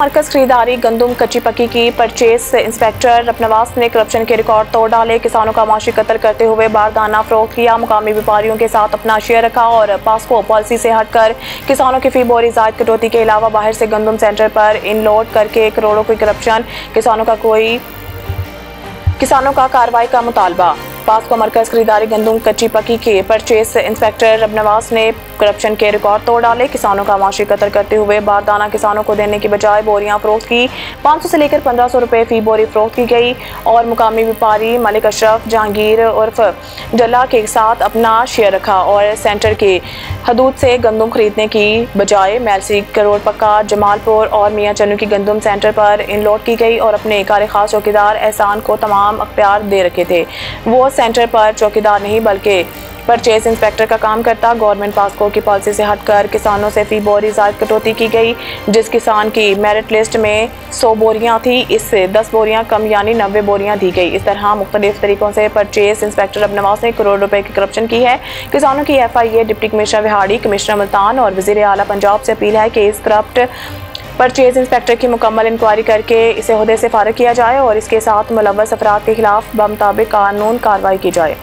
मरकज खरीदारी गंदुम कच्ची पक्की की परचेस इंस्पेक्टर नवाज ने करप्शन के रिकॉर्ड तोड़ डाले। किसानों का माशी कत्ल करते हुए बारदाना फरोख्त किया। मुकामी व्यापारियों के साथ अपना शेयर रखा और पास्को पॉलिसी से हटकर किसानों की फी बोरी जायद कटौती के अलावा बाहर से गंदुम सेंटर पर इनलोड करके करोड़ों की करप्शन। किसानों का कार्रवाई का मुतालबा। पास्को मरकज खरीदारी गंदुम कच्ची पक्की के परचेस इंस्पेक्टर नवाज ने करप्शन के रिकॉर्ड तोड़ डाले। किसानों का माशी कत्ल करते हुए बारदाना किसानों को देने की बजाय बोरियां फरोख्त की। 500 से लेकर 1500 रुपए फी बोरी फरोख्त की गई और मुकामी व्यापारी मलिक अशरफ जहांगीर उर्फ जल्ला के साथ अपना शेयर रखा और सेंटर की हदूद से गंदुम खरीदने की बजाय मैलसी करोड़ पक्का जमालपुर और मियाँ चन्नू की गंदुम सेंटर पर इनलोड की गई और अपने कार खास चौकीदार एहसान को तमाम अख्तियार दे रखे थे। वो सेंटर पर चौकीदार नहीं बल्कि परचेज इंस्पेक्टर का काम करता। गवर्नमेंट पास्को की पॉलिसी से हटकर किसानों से फी बोरी जायद कटौती की गई। जिस किसान की मेरिट लिस्ट में 100 बोरियां थी, इससे 10 बोरियां कम यानी 90 बोरियां दी गई। इस तरह मुख्तलिफ तरीकों से परचेज इंस्पेक्टर नवाज ने करोड़ रुपए की करप्शन की है। किसानों की FIA deputy commissioner Vehari, commissioner Multan और वज़ीर आला पंजाब से अपील है कि इस करप्ट परचेज इंस्पेक्टर की मुकम्मल इंक्वायरी करके इसे ओहदे से फारिग किया जाए और इसके साथ मुलव्वस अफराद के खिलाफ बमुताबिक कानून कार्रवाई की जाए।